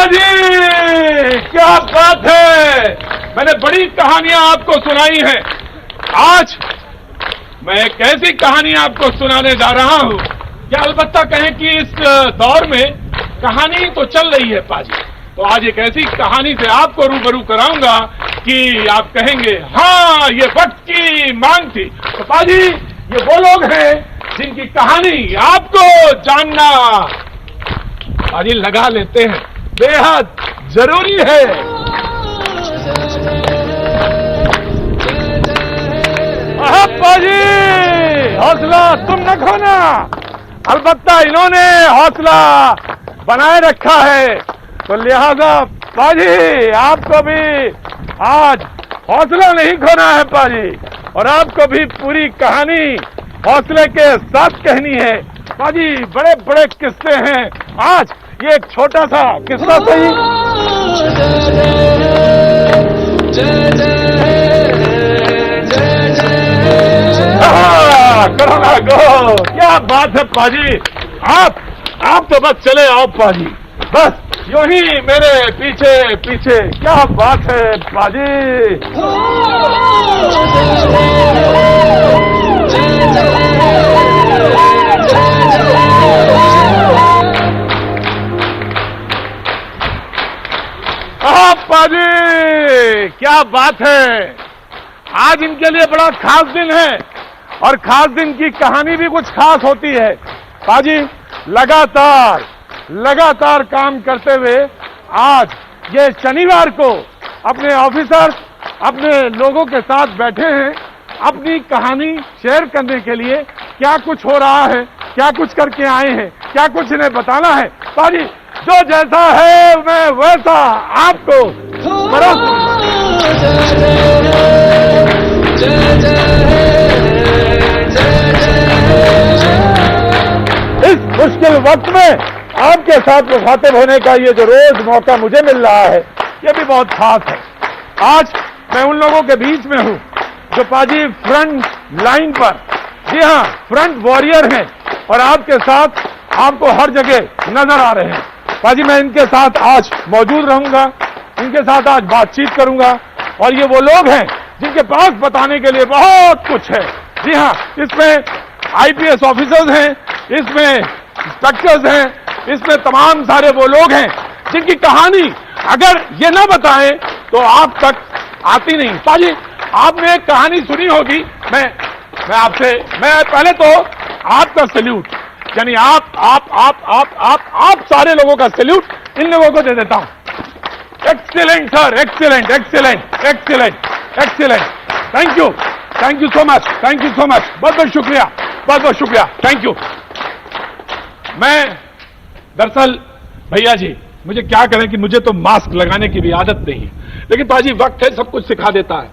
पाजी क्या बात है, मैंने बड़ी कहानियां आपको सुनाई हैं। आज मैं एक ऐसी कहानी आपको सुनाने जा रहा हूं कि अलबत्ता कहें कि इस दौर में कहानी तो चल रही है पाजी, तो आज एक ऐसी कहानी से आपको रूबरू कराऊंगा कि आप कहेंगे हाँ ये वक्त की मांग थी। तो पाजी ये वो लोग हैं जिनकी कहानी आपको जानना पाजी लगा लेते हैं, बेहद जरूरी है। पाजी हौसला तुम न खोना, अलबत्ता इन्होंने हौसला बनाए रखा है, तो लिहाजा पाजी आपको भी आज हौसला नहीं खोना है पाजी, और आपको भी पूरी कहानी हौसले के साथ कहनी है। पाजी बड़े बड़े किस्से हैं, आज ये एक छोटा सा किस्सा सही। करो ना गो, क्या बात है पाजी, आप तो बस चले आओ पाजी, बस यूं ही मेरे पीछे पीछे, क्या बात है पाजी। पाजी क्या बात है, आज इनके लिए बड़ा खास दिन है, और खास दिन की कहानी भी कुछ खास होती है। पाजी लगातार काम करते हुए आज ये शनिवार को अपने ऑफिसर अपने लोगों के साथ बैठे हैं अपनी कहानी शेयर करने के लिए। क्या कुछ हो रहा है, क्या कुछ करके आए हैं, क्या कुछ इन्हें बताना है। पाजी जो जैसा है मैं वैसा आपको इस मुश्किल वक्त में आपके साथ मुखातिब होने का ये जो रोज मौका मुझे मिल रहा है, ये भी बहुत खास है। आज मैं उन लोगों के बीच में हूं जो पाजी फ्रंट लाइन पर, जी हाँ फ्रंट वॉरियर हैं, और आपके साथ आपको हर जगह नजर आ रहे हैं। पाजी मैं इनके साथ आज मौजूद रहूंगा, इनके साथ आज बातचीत करूंगा, और ये वो लोग हैं जिनके पास बताने के लिए बहुत कुछ है। जी हाँ, इसमें आईपीएस ऑफिसर्स हैं, इसमें इंस्पेक्टर्स हैं, इसमें तमाम सारे वो लोग हैं जिनकी कहानी अगर ये ना बताएं तो आप तक आती नहीं। पाजी आपने एक कहानी सुनी होगी, मैं पहले तो आपका सैल्यूट, यानी आप सारे लोगों का सैल्यूट इन लोगों को दे देता हूं। Excellent sir, excellent excellent excellent excellent, thank you so much, thank you so much, बहुत बहुत शुक्रिया, बहुत बहुत शुक्रिया, थैंक यू। मैं दरअसल भैया जी मुझे क्या करें कि मुझे तो मास्क लगाने की भी आदत नहीं है, लेकिन पाजी वक्त है सब कुछ सिखा देता है,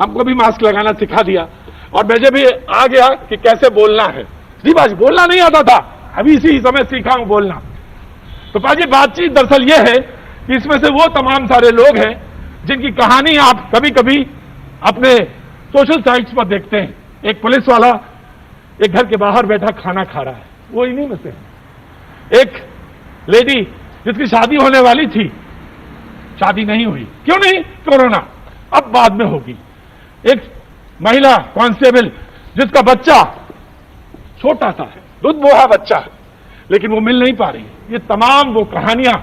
हमको भी मास्क लगाना सिखा दिया, और मुझे भी आ गया कि कैसे बोलना है। जी पाजी बोलना नहीं आता था, अभी इसी समय सीखा हूं बोलना। तो पाजी बातचीत दरअसल यह है कि इसमें से वो तमाम सारे लोग हैं जिनकी कहानी आप कभी कभी अपने सोशल साइट्स पर देखते हैं। एक पुलिस वाला एक घर के बाहर बैठा खाना खा रहा है, वो इन्हीं में से है। एक लेडी जिसकी शादी होने वाली थी, शादी नहीं हुई, क्यों नहीं, कोरोना, अब बाद में होगी। एक महिला कांस्टेबल जिसका बच्चा छोटा सा है, दूध बोहा बच्चा है, लेकिन वो मिल नहीं पा रही है। ये तमाम वो कहानियां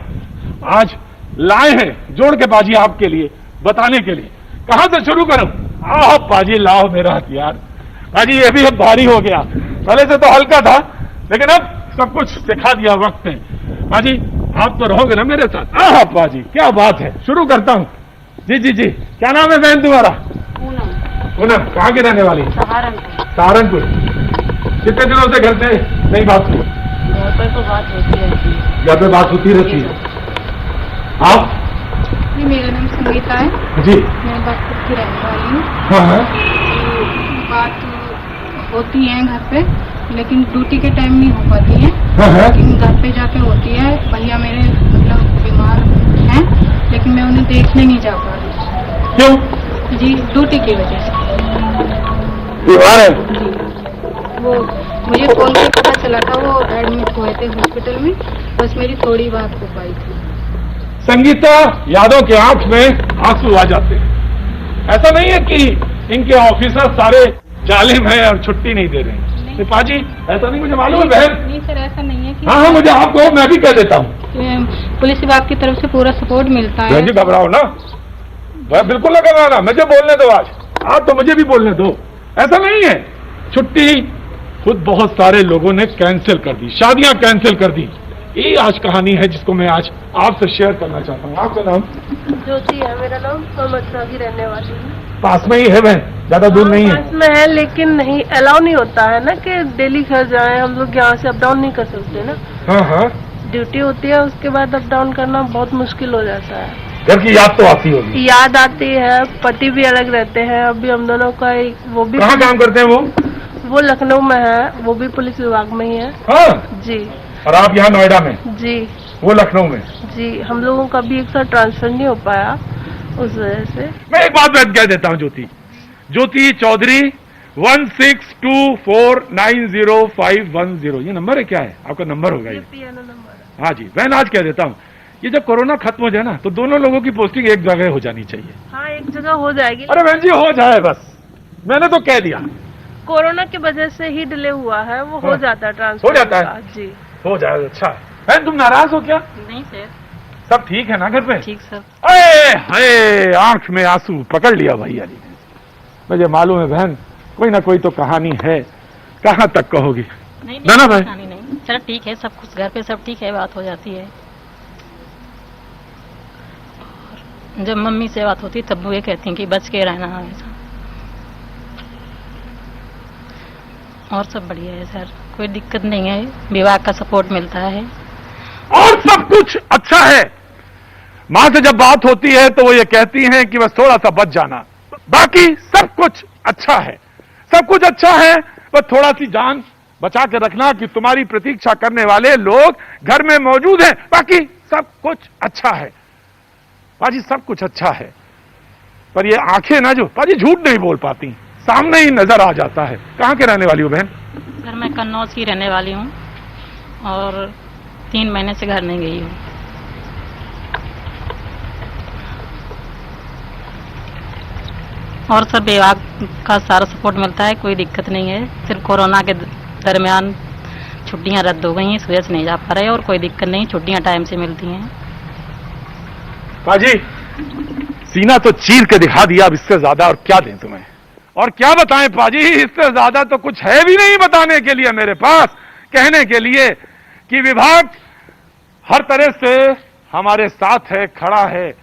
आज लाए हैं जोड़ के पाजी आपके लिए बताने के लिए। कहां से शुरू करूं? आह पाजी लाओ मेरा हथियार। पाजी ये भी अब भारी हो गया, पहले से तो हल्का था, लेकिन अब सब कुछ सिखा दिया वक्त ने। पाजी आप तो रहोगे ना मेरे साथ? आह पाजी क्या बात है, शुरू करता हूं। जी जी जी, क्या नाम है बहन तुम्हारा? पूनम। कहाँ की रहने वाली? सहारनपुर। कितने दिनों से घर से नहीं बात हुई? घर पर तो बात होती रहती है। घर पे बात होती रहती है। आप? जी मेरा नाम संगीता है जी, मैं बागपुर की रहने वाली हूँ। हाँ बात होती है घर पे, लेकिन ड्यूटी के टाइम नहीं हो पाती है, हाँ, लेकिन घर पे जाके होती है। भैया मेरे मतलब बीमार हैं, लेकिन मैं उन्हें देखने नहीं जा पा रही। क्यों? जी ड्यूटी की वजह से। बीमार है? जी वो मुझे फोन पे पता चला था, वो एडमिट हुए थे हॉस्पिटल में, बस मेरी थोड़ी बात हो पाई थी। संगीता यादव के आंख में आंसू आ जाते हैं। ऐसा नहीं है कि इनके ऑफिसर सारे जालिम हैं और छुट्टी नहीं दे रहे हैं। नहीं पाजी, ऐसा नहीं, मुझे मालूम है बहन। नहीं सर, ऐसा नहीं है कि हाँ, मुझे आपको मैं भी कह देता हूँ, पुलिस विभाग की तरफ से पूरा सपोर्ट मिलता है। जी घबराओ ना, बिल्कुल ना घबराना, मुझे बोलने दो आज तो मुझे भी बोलने दो। ऐसा नहीं है, छुट्टी खुद बहुत सारे लोगों ने कैंसिल कर दी, शादियां कैंसिल कर दी। ये आज कहानी है जिसको मैं आज आपसे शेयर करना चाहता हूँ। आपका नाम? ज्योति है मेरा नाम, मैं मथुरा की रहने वाली हूँ। पास में ही है बहन, ज्यादा दूर नहीं है? पास में है, लेकिन नहीं अलाउ नहीं होता है ना कि डेली घर जाए, हम लोग यहाँ से अप डाउन नहीं कर सकते ना। हाँ हाँ, ड्यूटी होती है, उसके बाद अप डाउन करना बहुत मुश्किल हो जाता है। घर की याद तो आती होगी। याद आती है, पति भी अलग रहते हैं। अभी हम दोनों का वो भी कहाँ काम करते हैं वो लखनऊ में है, वो भी पुलिस विभाग में ही है। हाँ जी। और आप यहाँ नोएडा में? जी। वो लखनऊ में? जी, हम लोगों का भी एक साथ ट्रांसफर नहीं हो पाया उस वजह से। मैं एक बात कह देता हूँ, ज्योति चौधरी 162490510, ये नंबर है? क्या है आपका नंबर? होगा ये पियानो नंबर। हाँ जी बहन, आज कह देता हूँ, ये जब कोरोना खत्म हो जाए ना तो दोनों लोगों की पोस्टिंग एक जगह हो जानी चाहिए। हाँ, एक जगह हो जाएगी। अरे बहन जी हो जाए बस, मैंने तो कह दिया। कोरोना की वजह से ही डिले हुआ है, वो हो हाँ। जाता है ट्रांसफर। हो जाता है जी, हो जाए। अच्छा बहन, तुम नाराज हो क्या? नहीं सर, सब ठीक है ना घर पे? ठीक सर। अरे आंख में आंसू पकड़ लिया भैया जी ने। मुझे मालूम है बहन, कोई ना कोई तो कहानी है, कहाँ तक कहोगी? नहीं ना भाई? नहीं सर, ठीक है, सब कुछ घर पे सब ठीक है, बात हो जाती है। जब मम्मी से बात होती तब वो ये कहती हैं कि बच के रहना हमेशा। और सब बढ़िया है सर, कोई दिक्कत नहीं है, विभाग का सपोर्ट मिलता है और सब कुछ अच्छा है। माँ से जब बात होती है तो वो ये कहती हैं कि बस थोड़ा सा बच जाना, बाकी सब कुछ अच्छा है, सब कुछ अच्छा है, बस थोड़ा सी जान बचा के रखना कि तुम्हारी प्रतीक्षा करने वाले लोग घर में मौजूद हैं, बाकी सब कुछ अच्छा है। पाजी सब कुछ अच्छा है, पर ये आंखें ना जो पाजी झूठ नहीं बोल पाती, सामने ही नजर आ जाता है। कहाँ के रहने वाली हो बहन? सर मैं कन्नौज की रहने वाली हूँ और 3 महीने से घर नहीं गई हूँ। और सब विभाग का सारा सपोर्ट मिलता है, कोई दिक्कत नहीं है। सिर्फ कोरोना के दरमियान छुट्टियां रद्द हो गई हैं, इस वजह से नहीं जा पा रहे, और कोई दिक्कत नहीं, छुट्टियां टाइम से मिलती हैं। पाजी सीना तो चीर के दिखा दिया, अब इससे ज्यादा और क्या दें तुम्हें, और क्या बताएं पाजी, इससे ज्यादा तो कुछ है भी नहीं बताने के लिए मेरे पास, कहने के लिए कि विभाग हर तरह से हमारे साथ है, खड़ा है,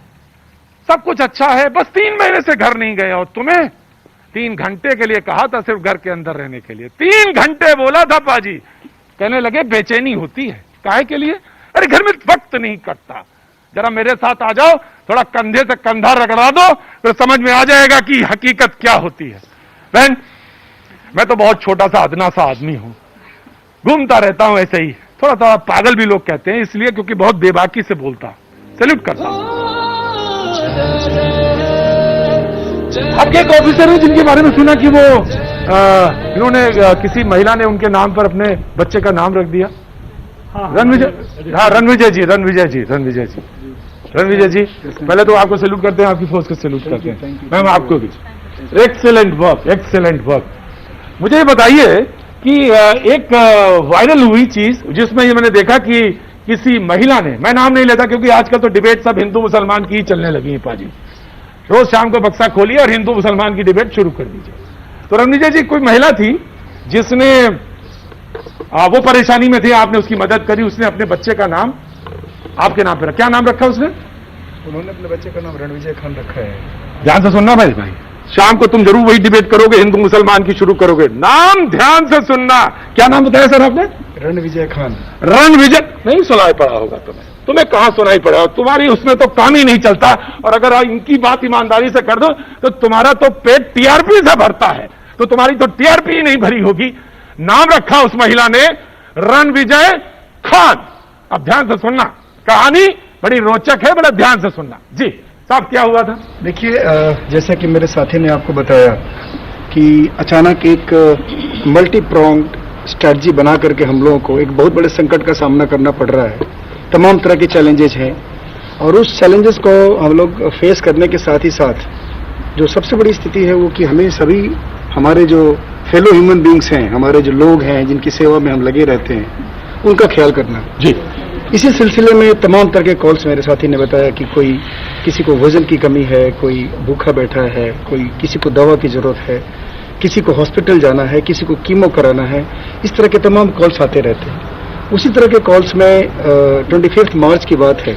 सब कुछ अच्छा है, बस 3 महीने से घर नहीं गए। और तुम्हें 3 घंटे के लिए कहा था सिर्फ घर के अंदर रहने के लिए, 3 घंटे बोला था पाजी, कहने लगे बेचैनी होती है। काहे के लिए? अरे घर में वक्त नहीं कटता, जरा मेरे साथ आ जाओ, थोड़ा कंधे से कंधा रगड़ा दो, फिर समझ में आ जाएगा कि हकीकत क्या होती है। बहन मैं तो बहुत छोटा सा अदना सा आदमी हूं, घूमता रहता हूं ऐसे ही, थोड़ा थोड़ा पागल भी लोग कहते हैं, इसलिए क्योंकि बहुत बेबाकी से बोलता। सैल्यूट करता हूं। आपके एक ऑफिसर है जिनके बारे में सुना कि वो इन्होंने किसी महिला ने उनके नाम पर अपने बच्चे का नाम रख दिया। रणविजय, हाँ रणविजय जी, रणविजय जी, रणविजय जी, रणविजय जी, पहले तो आपको सैल्यूट करते हैं, आपकी फोर्स को सैल्यूट करते हैं। मैम आपको भी एक्सेलेंट वर्क, एक्सेलेंट वर्क। मुझे ये बताइए कि एक वायरल हुई चीज जिसमें ये मैंने देखा कि किसी महिला ने, मैं नाम नहीं लेता क्योंकि आजकल तो डिबेट सब हिंदू मुसलमान की ही चलने लगी है पाजी, रोज शाम को बक्सा खोलिए और हिंदू मुसलमान की डिबेट शुरू कर दीजिए। तो रणविजय जी कोई महिला थी जिसने वो परेशानी में थी, आपने उसकी मदद करी, उसने अपने बच्चे का नाम आपके नाम पे रखा। क्या नाम रखा उसने? उन्होंने अपने बच्चे का नाम रणविजय खान रखा है। ध्यान से सुनना भाई, शाम को तुम जरूर वही डिबेट करोगे, हिंदू मुसलमान की शुरू करोगे, नाम ध्यान से सुनना। क्या नाम बताया सर आपने? रणविजय खान। रणविजय नहीं सुनाई पड़ा होगा तुम्हें कहां सुनाई पड़ा, तुम्हारी उसमें तो काम ही नहीं चलता, और अगर इनकी बात ईमानदारी से कर दो तो तुम्हारा तो पेट टीआरपी से भरता है, तो तुम्हारी तो टीआरपी ही नहीं भरी होगी। नाम रखा उस महिला ने रणविजय खान। अब ध्यान से सुनना, कहानी बड़ी रोचक है, बड़ा ध्यान से सुनना। जी साहब क्या हुआ था? देखिए, जैसा कि मेरे साथी ने आपको बताया कि अचानक एक मल्टी प्रोंग्ड स्ट्रैटेजी बना करके हम लोगों को एक बहुत बड़े संकट का सामना करना पड़ रहा है। तमाम तरह के चैलेंजेस हैं और उस चैलेंजेस को हम लोग फेस करने के साथ ही साथ जो सबसे बड़ी स्थिति है वो कि हमें सभी हमारे जो फेलो ह्यूमन बींग्स हैं, हमारे जो लोग हैं जिनकी सेवा में हम लगे रहते हैं, उनका ख्याल करना। जी, इसी सिलसिले में तमाम तरह के कॉल्स मेरे साथी ने बताया कि कोई किसी को वजन की कमी है, कोई भूखा बैठा है, कोई किसी को दवा की जरूरत है, किसी को हॉस्पिटल जाना है, किसी को कीमो कराना है। इस तरह के तमाम कॉल्स आते रहते हैं। उसी तरह के कॉल्स में 25 मार्च की बात है,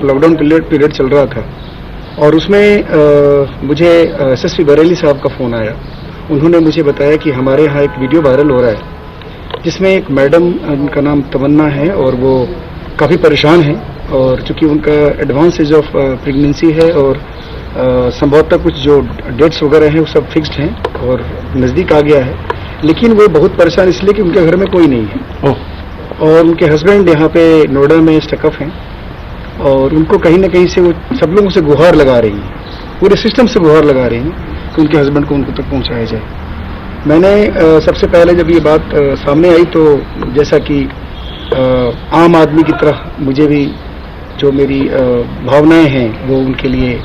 लॉकडाउन पीरियड चल रहा था और उसमें मुझे एसएसपी बरेली साहब का फोन आया। उन्होंने मुझे बताया कि हमारे यहाँ एक वीडियो वायरल हो रहा है जिसमें एक मैडम, उनका नाम तमन्ना है और वो काफ़ी परेशान है और चूंकि उनका एडवांस एज ऑफ प्रेगनेंसी है और संभवतः कुछ जो डेट्स वगैरह हैं वो सब फिक्स्ड हैं और नज़दीक आ गया है, लेकिन वो बहुत परेशान इसलिए कि उनके घर में कोई नहीं है और उनके हस्बैंड यहाँ पे नोएडा में स्टकअप हैं और उनको कहीं ना कहीं से वो सब लोगों से गुहार लगा रही हैं, पूरे सिस्टम से गुहार लगा रही हैं कि उनके हस्बैंड को उनको तक पहुँचाया जाए। मैंने सबसे पहले जब ये बात सामने आई तो जैसा कि आम आदमी की तरह मुझे भी जो मेरी भावनाएं हैं वो उनके लिए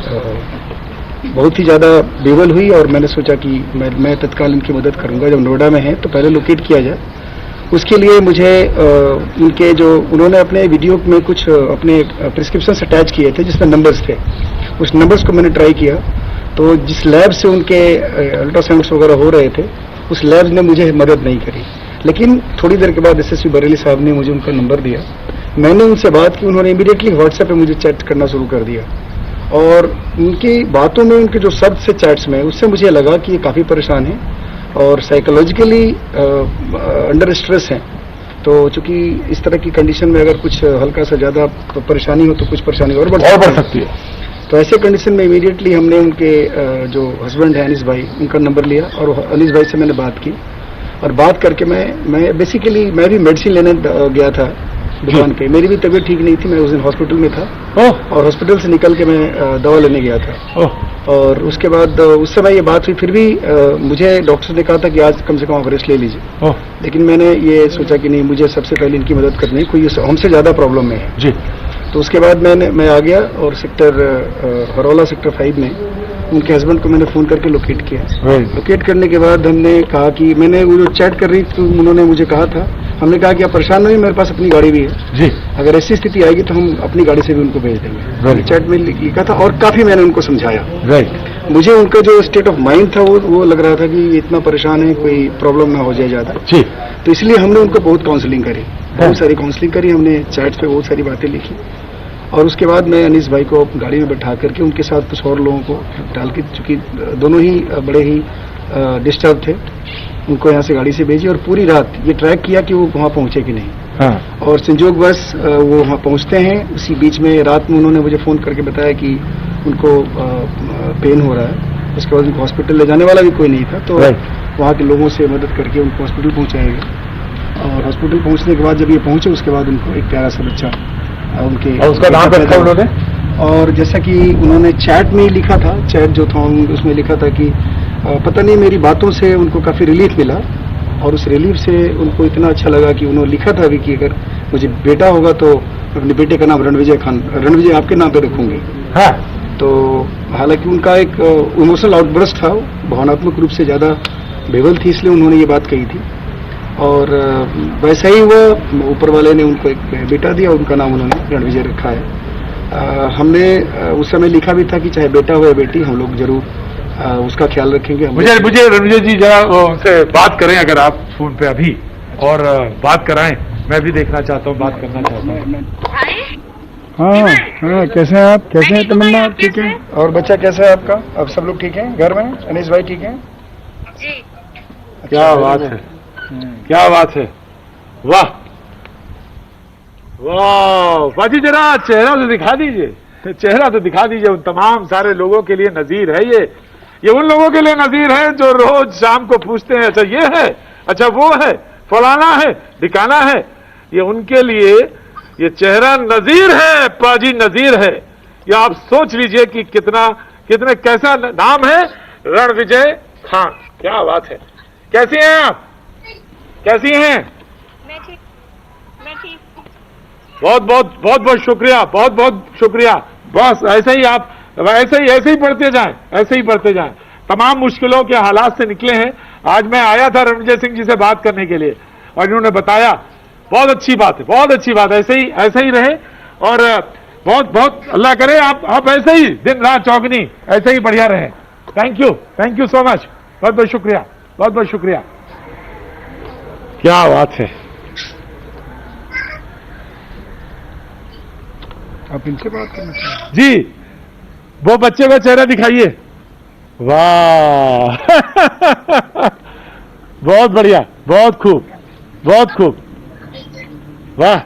बहुत ही ज़्यादा बेवल हुई और मैंने सोचा कि मैं तत्काल उनकी मदद करूंगा। जब नोएडा में है तो पहले लोकेट किया जाए। उसके लिए मुझे उनके जो उन्होंने अपने वीडियो में कुछ अपने प्रिस्क्रिप्शन अटैच किए थे जिसमें नंबर्स थे, उस नंबर्स को मैंने ट्राई किया तो जिस लैब से उनके अल्ट्रासाउंड्स वगैरह हो रहे थे उस लैब ने मुझे मदद नहीं करी। लेकिन थोड़ी देर के बाद एसएसपी बरेली साहब ने मुझे उनका नंबर दिया, मैंने उनसे बात की, उन्होंने इमीडिएटली व्हाट्सएप पे मुझे चैट करना शुरू कर दिया और उनकी बातों में, उनके जो शब्द से चैट्स में, उससे मुझे लगा कि ये काफ़ी परेशान है और साइकोलॉजिकली अंडर स्ट्रेस हैं। तो चूंकि इस तरह की कंडीशन में अगर कुछ हल्का सा ज़्यादा परेशानी हो तो कुछ परेशानी और बढ़ सकती है। तो ऐसे कंडीशन में इमीडिएटली हमने उनके जो हस्बैंड है अनीस भाई, उनका नंबर लिया और अनीस भाई से मैंने बात की और बात करके मैं बेसिकली मैं भी मेडिसिन लेने गया था दुकान पे। मेरी भी तबीयत ठीक नहीं थी, मैं उस दिन हॉस्पिटल में था और हॉस्पिटल से निकल के मैं दवा लेने गया था और उसके बाद उस समय ये बात हुई। फिर भी मुझे डॉक्टर ने कहा था कि आज कम से कम आप रेस्ट ले लीजिए, लेकिन मैंने ये सोचा कि नहीं, मुझे सबसे पहले इनकी मदद करनी है, कोई हमसे ज़्यादा प्रॉब्लम में है जी। तो उसके बाद मैं आ गया और सेक्टर हरौला सेक्टर 5 में उनके हस्बैंड को मैंने फ़ोन करके लोकेट किया। लोकेट करने के बाद हमने कहा कि मैंने वो जो चैट कर रही थी उन्होंने मुझे कहा था, हमने कहा कि आप परेशान नहीं, मेरे पास अपनी गाड़ी भी है जी, अगर ऐसी स्थिति आएगी तो हम अपनी गाड़ी से भी उनको भेज देंगे। चैट में लिखा था और काफ़ी मैंने उनको समझाया। मुझे उनका जो स्टेट ऑफ माइंड था वो लग रहा था कि इतना परेशान है, कोई प्रॉब्लम ना हो जाए ज़्यादा जी। तो इसलिए हमने उनको बहुत काउंसलिंग करी, बहुत सारी काउंसलिंग करी हमने, चैट पे बहुत सारी बातें लिखी और उसके बाद मैं अनीस भाई को गाड़ी में बैठा करके उनके साथ कुछ और लोगों को डाल के, चूँकि दोनों ही बड़े ही डिस्टर्ब थे, उनको यहाँ से गाड़ी से भेजी और पूरी रात ये ट्रैक किया कि वो वहाँ पहुँचे कि नहीं। और संजोगवश वो वहाँ पहुँचते हैं। उसी बीच में रात में उन्होंने मुझे फ़ोन करके बताया कि उनको पेन हो रहा है। उसके बाद उनको हॉस्पिटल ले जाने वाला भी कोई नहीं था, तो वहाँ के लोगों से मदद करके उनको हॉस्पिटल पहुँचाया गया और हॉस्पिटल पहुँचने के बाद जब ये पहुँचे उसके बाद उनको एक प्यारा सा बच्चा उनके उसका नाम रखा उन्होंने। और जैसा कि उन्होंने चैट में ही लिखा था, चैट जो था उसमें लिखा था कि पता नहीं मेरी बातों से उनको काफ़ी रिलीफ मिला और उस रिलीफ से उनको इतना अच्छा लगा कि उन्होंने लिखा था अभी कि अगर मुझे बेटा होगा तो अपने बेटे का नाम रणविजय आपके नाम पे रखूंगी। हाँ। तो हालांकि उनका एक इमोशनल आउटबर्स्ट था, भावनात्मक रूप से ज़्यादा बेवल थी, इसलिए उन्होंने ये बात कही थी और वैसा ही वो ऊपर वाले ने उनको एक बेटा दिया, उनका नाम उन्होंने रणविजय रखा है। हमने उस समय लिखा भी था कि चाहे बेटा हो या बेटी, हम लोग जरूर उसका ख्याल रखेंगे। मुझे रणविजय जी जरा उनसे बात करें अगर आप फोन पे अभी, और बात कराएं, मैं भी देखना चाहता हूँ, बात करना चाहता हूँ। हाँ, कैसे हैं आप? कैसे हैं तमन्ना? ठीक है। और बच्चा कैसा है आपका? अब सब लोग ठीक हैं घर में? अनीस भाई ठीक हैं जी? क्या बात है, क्या बात है, वाह वाह। बाजी जरा चेहरा तो दिखा दीजिए, चेहरा तो दिखा दीजिए। उन तमाम सारे लोगों के लिए नजीर है ये उन लोगों के लिए नजीर है जो रोज शाम को पूछते हैं अच्छा ये है, अच्छा वो है, फलाना है, ठिकाना है। ये उनके लिए ये चेहरा नजीर है, पाजी नजीर है। ये आप सोच लीजिए कि कितने कैसा नाम है, रणविजय खान। क्या बात है, कैसी हैं आप? कैसी हैं? मैं ठीक हूँ। बहुत बहुत शुक्रिया, बहुत बहुत शुक्रिया। बस ऐसे ही आप ऐसे ही पढ़ते जाएं, ऐसे ही पढ़ते जाएं। तमाम मुश्किलों के हालात से निकले हैं। आज मैं आया था रणविजय सिंह जी से बात करने के लिए और इन्होंने बताया, बहुत अच्छी बात है, बहुत अच्छी बात है। ऐसे ही रहे और बहुत बहुत अल्लाह करे आप ऐसे ही दिन रात चौगनी ऐसे ही बढ़िया रहे। थैंक यू सो मच, बहुत बहुत शुक्रिया, बहुत बहुत शुक्रिया। क्या बात है। आप इनसे बात करना चाहिए जी, वो बच्चे का चेहरा दिखाइए। वाह बहुत बढ़िया, बहुत खूब, बहुत खूब, वाह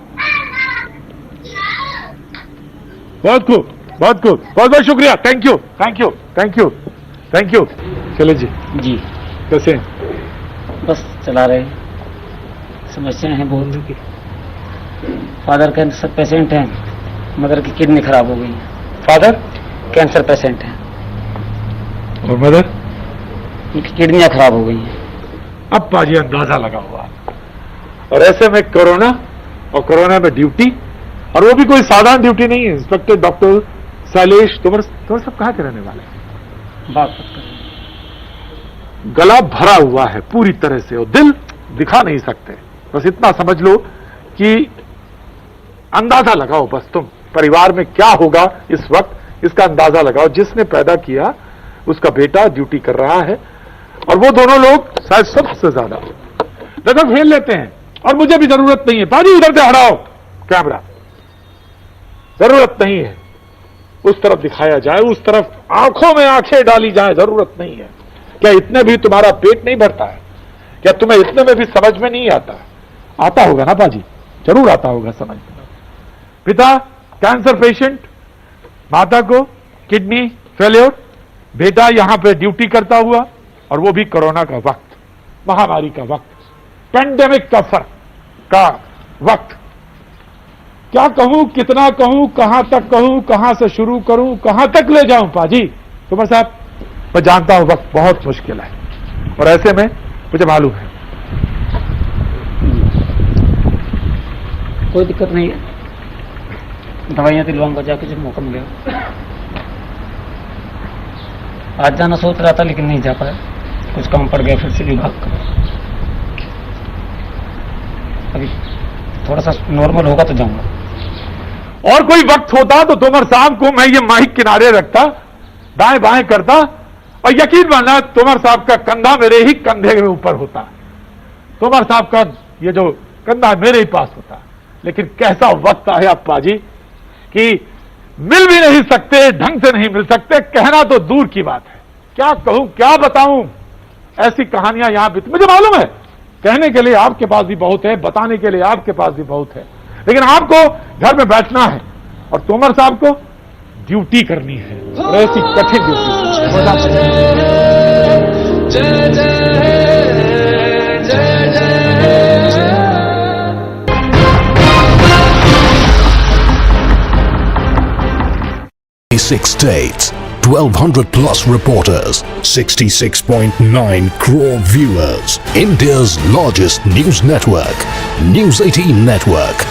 बहुत खूब, बहुत खूब, बहुत बहुत शुक्रिया। Thank you thank you thank you thank you. चले जी, जी कैसे हैं? बस चला रहे हैं। समस्याएं हैं बहुत। फादर कैंसर पेशेंट हैं, मदर की किडनी खराब हो गई है। फादर कैंसर पेशेंट हैं, और मदर? उनकी किडनियां खराब हो गई हैं। अब पाजी अंदाजा लगा हुआ है। और ऐसे में कोरोना, और कोरोना में ड्यूटी, और वो भी कोई साधारण ड्यूटी नहीं है। इंस्पेक्टर डॉक्टर शैलेश तोमर सब कहाँ के रहने वाले हैं? बात गला भरा हुआ है पूरी तरह से और दिल दिखा नहीं सकते। बस इतना समझ लो कि अंदाजा लगाओ, बस तुम परिवार में क्या होगा इस वक्त इसका अंदाजा लगाओ। जिसने पैदा किया उसका बेटा ड्यूटी कर रहा है और वो दोनों लोग शायद सबसे ज्यादा नजर फेल लेते हैं। और मुझे भी जरूरत नहीं है, पाजी उधर से हटाओ कैमरा, जरूरत नहीं है उस तरफ दिखाया जाए, उस तरफ आंखों में आंखें डाली जाए, जरूरत नहीं है। क्या इतने भी तुम्हारा पेट नहीं भरता है? क्या तुम्हें इतने में भी समझ में नहीं आता? आता होगा ना पाजी, जरूर आता होगा समझ में। पिता कैंसर पेशेंट, माता को किडनी फेल्योर, बेटा यहां पे ड्यूटी करता हुआ, और वो भी कोरोना का वक्त, महामारी का वक्त, पेंडेमिक का वक्त। क्या कहूं, कितना कहूं, कहां तक कहूं, कहां से शुरू करूं, कहां तक ले जाऊं? पाजी तुम्हारे साहब, मैं जानता हूं वक्त बहुत मुश्किल है और ऐसे में मुझे मालूम है। कोई दिक्कत नहीं है, दवाइयां दिलवाऊंगा जाके जब मौका मिलेगा। आज जाना सोच रहा था लेकिन नहीं जा पाया, कुछ काम पड़ गया फिर से विभाग का। अभी थोड़ा सा नॉर्मल होगा तो जाऊंगा। और कोई वक्त होता तो तोमर साहब को मैं ये माइक किनारे रखता, दाएं बाएं करता, और यकीन मानना तोमर साहब का कंधा मेरे ही कंधे के ऊपर होता, तोमर साहब का ये जो कंधा मेरे ही पास होता। लेकिन कैसा वक्त आया पाजी कि मिल भी नहीं सकते, ढंग से नहीं मिल सकते, कहना तो दूर की बात है। क्या कहूं, क्या बताऊं, ऐसी कहानियां यहां भी मुझे मालूम है। कहने के लिए आपके पास भी बहुत है, बताने के लिए आपके पास भी बहुत है, लेकिन आपको घर में बैठना है और तोमर साहब को ड्यूटी करनी है, और ऐसी कठिन ड्यूटी। जय जय जय 6 states, 1200 plus reporters, 66.9 crore viewers. India's largest news network, News 18 Network.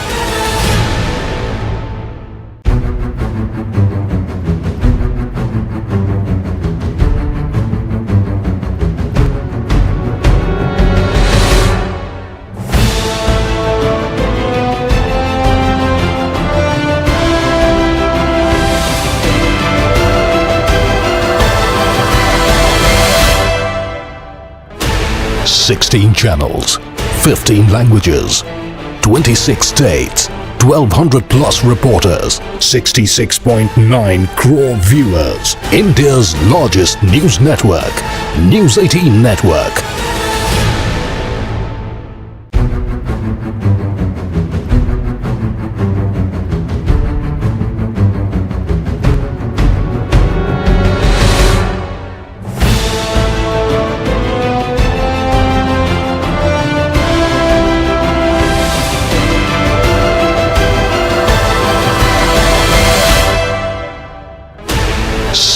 Sixteen channels, 15 languages, 26 states, 1200 plus reporters, 66.9 crore viewers. India's largest news network, News 18 Network.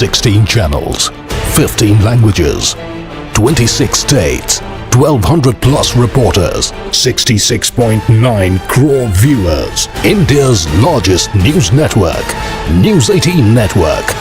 Sixteen channels, 15 languages, 26 states, 1200 plus reporters, 66.9 crore viewers. India's largest news network, News 18 Network.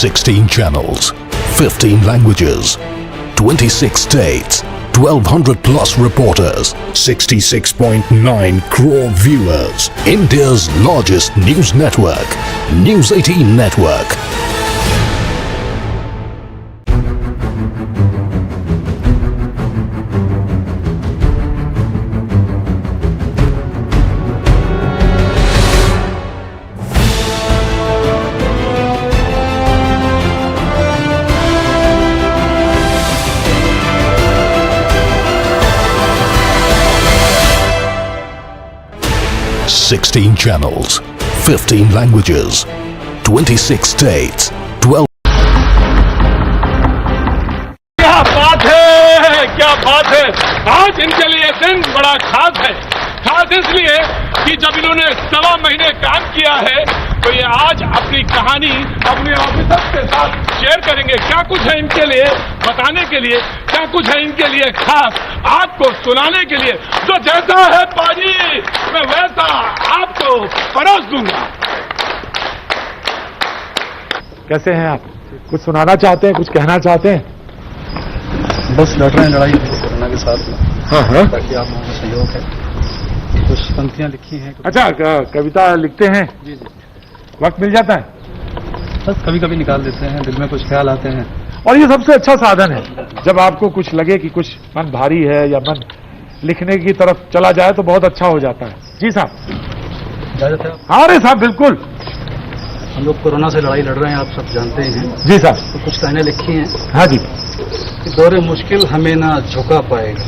Sixteen channels, 15 languages, 26 states, 1200 plus reporters, 66.9 crore viewers. India's largest news network, News 18 Network. Sixteen channels, 15 languages, 26 states, 12. क्या बात है, क्या बात है। आज इनके लिए दिन बड़ा खास है। खास इसलिए कि जब इन्होंने 1.25 महीने काम किया है तो ये आज अपनी कहानी अपने ऑफिसर्स के साथ शेयर करेंगे। क्या कुछ है इनके लिए बताने के लिए, क्या कुछ है इनके लिए खास आपको सुनाने के लिए। जो जैसा है पाजी मैं वैसा आपको परोस दूंगा। कैसे हैं आप? कुछ सुनाना चाहते हैं, कुछ कहना चाहते हैं? बस लड़ रहे हैं लड़ाई कोरोना के साथ में। हाँ। ताकि आप लोगों का सहयोग है। कुछ पंक्तियां लिखी हैं। अच्छा, कविता लिखते हैं? जी जी। वक्त मिल जाता है? बस कभी कभी निकाल देते हैं, दिल में कुछ ख्याल आते हैं। और ये सबसे अच्छा साधन है। जब आपको कुछ लगे कि कुछ मन भारी है या मन लिखने की तरफ चला जाए तो बहुत अच्छा हो जाता है। जी साहब। इजाजत है? हाँ रे साहब, बिल्कुल। हम लोग कोरोना से लड़ाई लड़ रहे हैं, आप सब जानते ही हैं। जी साहब। तो कुछ कहने लिखी हैं। हाँ जी। कि दौरे मुश्किल हमें ना झुका पाएगा।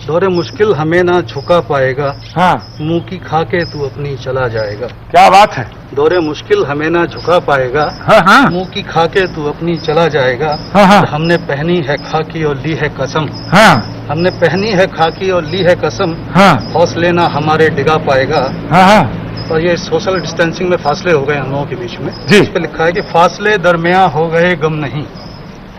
दौरे मुश्किल हमें ना झुका पाएगा। हाँ। मुंह की खा के तू अपनी चला जाएगा। क्या बात है। दौरे मुश्किल हमें ना झुका पाएगा। हाँ हाँ। मुंह की खा के तू अपनी चला जाएगा। हाँ हाँ। हमने पहनी है खाकी और ली है कसम। हाँ हमने पहनी है खाकी और ली है कसम। हाँ। हौसले ना हमारे डिगा पाएगा। हाँ हाँ। और ये सोशल डिस्टेंसिंग में फासले हो गए हम लोगों के बीच में। जी। इस पे लिखा है कि फासले दरमिया हो गए गम नहीं।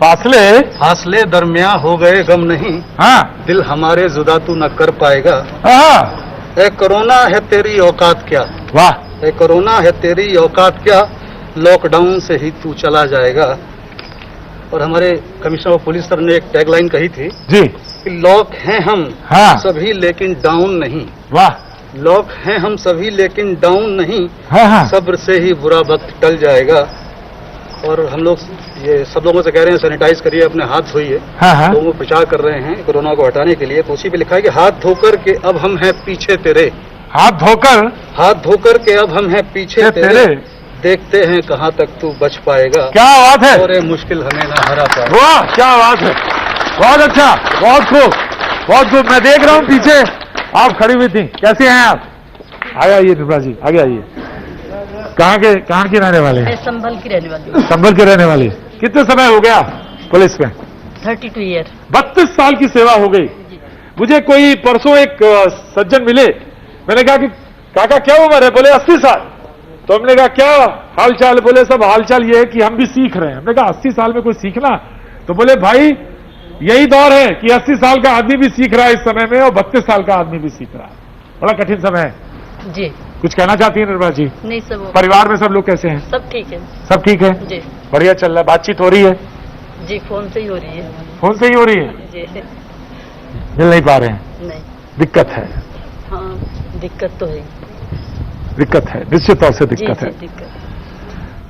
फासले दरमिया हो गए गम नहीं। हाँ। दिल हमारे जुदा तू न कर पाएगा। हाँ। ए कोरोना है तेरी औकात क्या। वाह। ए कोरोना है तेरी औकात क्या। लॉकडाउन से ही तू चला जाएगा। और हमारे कमिश्नर ऑफ पुलिस सर ने एक टैगलाइन कही थी जी कि लॉक हैं हम हाँ। सभी लेकिन डाउन नहीं। वाह। लॉक हैं हम सभी लेकिन डाउन नहीं। हाँ हाँ। सब्र से ही बुरा वक्त टल जाएगा। और हम लोग ये सब लोगों से कह रहे हैं सैनिटाइज करिए, अपने हाथ धोइए। हाँ हाँ। लोगों को प्रचार कर रहे हैं कोरोना को हटाने के लिए। तो उसी पे लिखा है कि हाथ धोकर के अब हम हैं पीछे तेरे। हाथ धोकर के अब हम हैं पीछे तेरे। देखते हैं कहाँ तक तू बच पाएगा। क्या बात है। और मुश्किल हमें ना हरा पाएगा। वाह, क्या बात है। बहुत अच्छा, बहुत खूब, बहुत खूब। मैं देख रहा हूँ पीछे आप खड़ी हुई थी। कैसे हैं आप? आगे आइए निर्मला जी, आगे आइए। कहाँ के रहने वाले हैं? संभल की रहने वाली। संभल के रहने वाले। कितने समय हो गया पुलिस में? 32 ईयर। 32 साल की सेवा हो गई। मुझे कोई परसों एक सज्जन मिले। मैंने कहा कि काका क्या उम्र है? बोले 80 साल। तो हमने कहा क्या हाल चाल? बोले सब हाल चाल ये है कि हम भी सीख रहे हैं। हमने कहा 80 साल में कोई सीखना? तो बोले भाई यही दौर है कि 80 साल का आदमी भी सीख रहा है इस समय में और 32 साल का आदमी भी सीख रहा है। बड़ा कठिन समय है। जी। कुछ कहना चाहती है निर्मला जी? नहीं, सब परिवार में सब लोग कैसे हैं? सब ठीक है। सब ठीक है जी। बढ़िया चल रहा है। बातचीत हो रही है? जी, फोन से ही हो रही है। फोन से ही हो रही है? जी। मिल नहीं पा रहे हैं? नहीं। दिक्कत है? हाँ, दिक्कत तो है। दिक्कत है, निश्चित तौर से दिक्कत है। दिक्कत।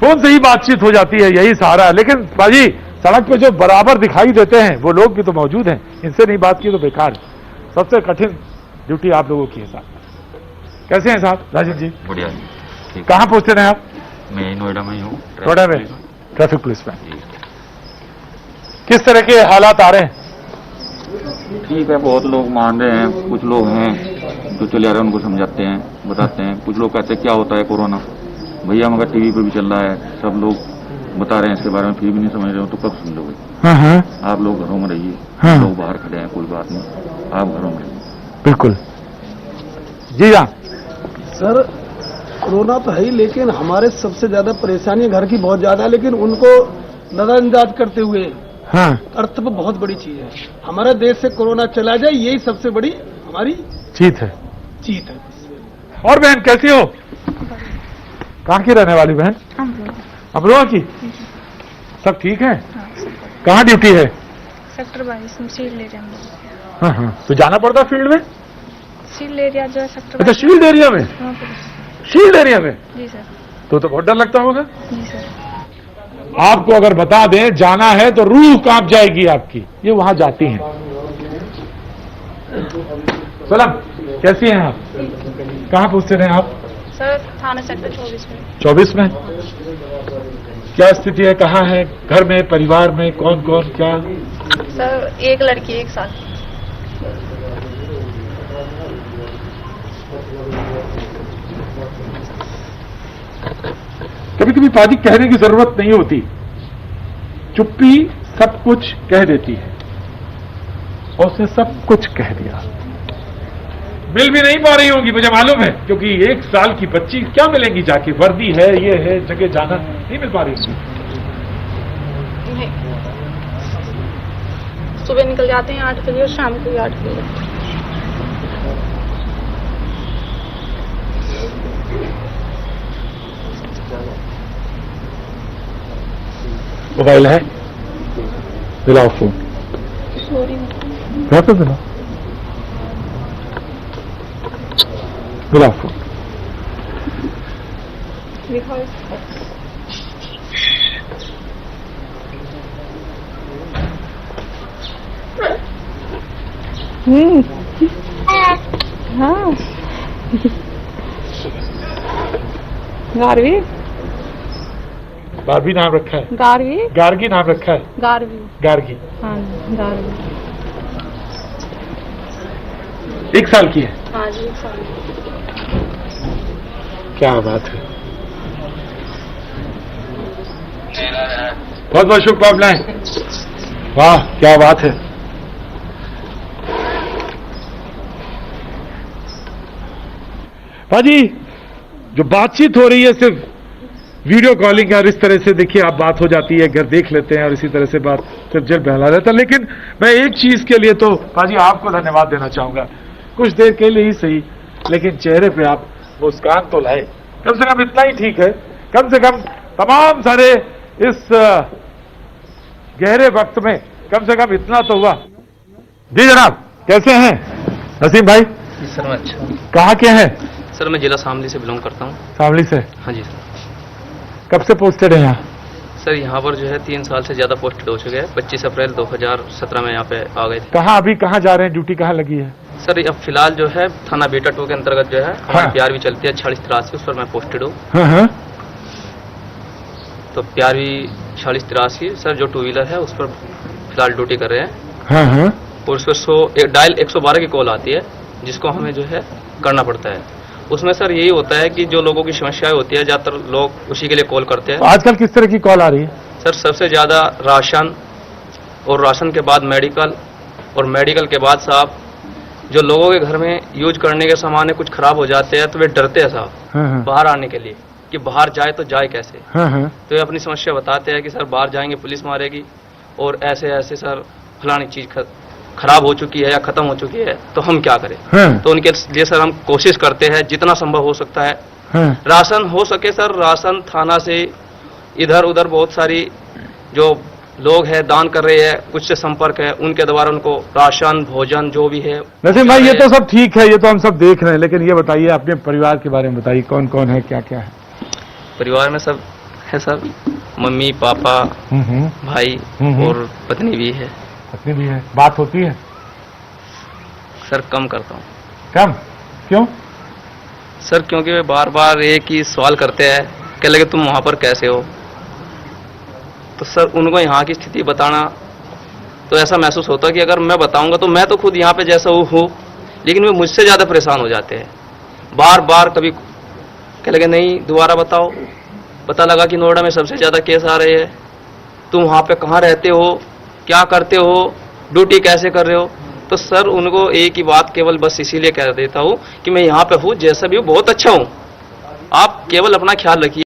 फोन से ही बातचीत हो जाती है, यही सहारा है। लेकिन बाजी सड़क पे जो बराबर दिखाई देते हैं वो लोग भी तो मौजूद हैं। इनसे नहीं बात की तो बेकार है। सबसे कठिन ड्यूटी आप लोगों की है साहब। कैसे हैं साहब? राजीव जी बढ़िया। कहाँ पहुंचते हैं आप? मैं नोएडा में ही हूँ। नोएडा में ट्रैफिक पुलिस में। किस तरह के हालात आ रहे हैं? ठीक है, बहुत लोग मान रहे हैं, कुछ लोग हैं तो चले आ रहे हैं, उनको समझाते हैं, बताते हैं। कुछ लोग कहते हैं क्या होता है कोरोना, भैया मगर टीवी पे भी चल रहा है, सब लोग बता रहे हैं इसके बारे में, फिर भी नहीं समझ रहे हो तो कब समझोगे। आप लोग घरों में रहिए, लोग बाहर खड़े हैं, कोई बात नहीं, आप घरों में रहिए। बिल्कुल जी हाँ सर, कोरोना तो है ही, लेकिन हमारे सबसे ज्यादा परेशानी घर की बहुत ज्यादा है, लेकिन उनको नजरअंदाज करते हुए कर्तव्य बहुत बड़ी चीज है। हमारे देश से कोरोना चला जाए, यही सबसे बड़ी हमारी जीत है। जीत और बहन कैसी हो? कहाँ की रहने वाली बहन? अमरोहा की। सब ठीक है? कहाँ ड्यूटी है? सेक्टर 22 में शील्ड एरिया में। हाँ, तो जाना पड़ता फील्ड में? शील्ड एरिया जो है सेक्टर। अच्छा, शील्ड एरिया में? शील्ड एरिया में? जी सर। तो बहुत डर लगता होगा? जी सर। आपको अगर बता दें जाना है तो रूह कांप जाएगी आपकी। ये वहां जाती हैं। सलाम, कैसी हैं आप? कहाँ पूछते रहे आप? सर थाना सेक्टर 24 में। 24 में? क्या स्थिति है? कहाँ है? घर में, परिवार में, कौन कौन क्या? सर एक लड़की 1 साल। कभी कभी पाजी कहने की जरूरत नहीं होती, चुप्पी सब कुछ कह देती है, और उसने सब कुछ कह दिया। मिल भी नहीं पा रही होंगी मुझे मालूम है, क्योंकि 1 साल की बच्ची क्या मिलेंगी जाके, वर्दी है, ये है, जगह जाना नहीं मिल पा रही होंगी। सुबह निकल जाते हैं 8 बजे और शाम को 8 बजे। मोबाइल है? दिलाओ फोन। घर पे दिलाओ, दिलाओ फोन। हाँ गारवी। बारबी नाम रखा है? गारवी। गार्गी नाम रखा है? गारवी। गार्गी। हाँ गारवी। 1 साल की है? हाँ जी 1 साल। क्या बात है, बहुत बहुत शुभकामनाएं। वाह क्या बात है। भाजी जो बातचीत हो रही है सिर्फ वीडियो कॉलिंग और इस तरह से देखिए आप बात हो जाती है, घर देख लेते हैं और इसी तरह से बात सिर्फ जल बहला रहता है। लेकिन मैं एक चीज के लिए तो भाजी आपको धन्यवाद देना चाहूंगा, कुछ देर के लिए ही सही लेकिन चेहरे पे आप मुस्कान तो लाए, कम से कम इतना ही ठीक है। कम से कम तमाम सारे इस गहरे वक्त में कम से कम इतना तो हुआ। जी जनाब, कैसे हैं नसीम भाई? सर मैं अच्छा। कहाँ के हैं? सर मैं जिला शामली से बिलोंग करता हूँ। शामली से? हाँ जी सर। कब से पोस्टेड है यहाँ? सर यहाँ पर जो है 3 साल से ज्यादा पोस्टेड हो चुके हैं। 25 अप्रैल 2017 में यहाँ पे आ गए थे। कहाँ अभी कहाँ जा रहे हैं, ड्यूटी कहाँ लगी है? सर अब फिलहाल जो है थाना बेटा 2 के अंतर्गत जो है हमारी प्यार भी चलती है 4683, उस पर मैं पोस्टेड हूँ। तो प्यार भी 4683 सर जो 2 व्हीलर है उस पर फिलहाल ड्यूटी कर रहे हैं। और उस पर डायल 112 की कॉल आती है जिसको हमें जो है करना पड़ता है। उसमें सर यही होता है कि जो लोगों की समस्याएं होती है ज्यादातर लोग उसी के लिए कॉल करते हैं। तो आजकल किस तरह की कॉल आ रही है? सर सबसे ज्यादा राशन, और राशन के बाद मेडिकल, और मेडिकल के बाद साहब जो लोगों के घर में यूज करने के सामान कुछ खराब हो जाते हैं तो वे डरते हैं साहब बाहर आने के लिए कि बाहर जाए तो जाए कैसे। तो ये अपनी समस्या बताते हैं कि सर बाहर जाएंगे पुलिस मारेगी और ऐसे ऐसे सर फलानी चीज खराब हो चुकी है या खत्म हो चुकी है तो हम क्या करें। तो उनके लिए सर हम कोशिश करते हैं जितना संभव हो सकता है राशन हो सके सर, राशन थाना से इधर उधर बहुत सारी जो लोग हैं दान कर रहे हैं, कुछ से संपर्क है उनके द्वारा उनको राशन भोजन जो भी है। नसीम भाई ये तो सब ठीक है, ये तो हम सब देख रहे हैं, लेकिन ये बताइए अपने परिवार के बारे में बताइए, कौन कौन है, क्या क्या है? परिवार में सब है सर, मम्मी पापा भाई और पत्नी भी है। पत्नी भी है। बात होती है? सर कम करता हूँ। कम क्यों? सर क्योंकि वे बार बार एक ही सवाल करते हैं, कह लगे तुम वहां पर कैसे हो। तो सर उनको यहाँ की स्थिति बताना तो ऐसा महसूस होता है कि अगर मैं बताऊंगा तो मैं तो खुद यहाँ पे जैसा हूँ लेकिन वे मुझसे ज़्यादा परेशान हो जाते हैं। बार बार कभी कह लगे नहीं दोबारा बताओ, पता लगा कि नोएडा में सबसे ज़्यादा केस आ रहे हैं, तुम वहाँ पे कहाँ रहते हो, क्या करते हो, ड्यूटी कैसे कर रहे हो। तो सर उनको एक ही बात केवल बस इसीलिए कह देता हूँ कि मैं यहाँ पे हूँ, जैसा भी हूँ बहुत अच्छा हूँ, आप केवल अपना ख्याल रखिए।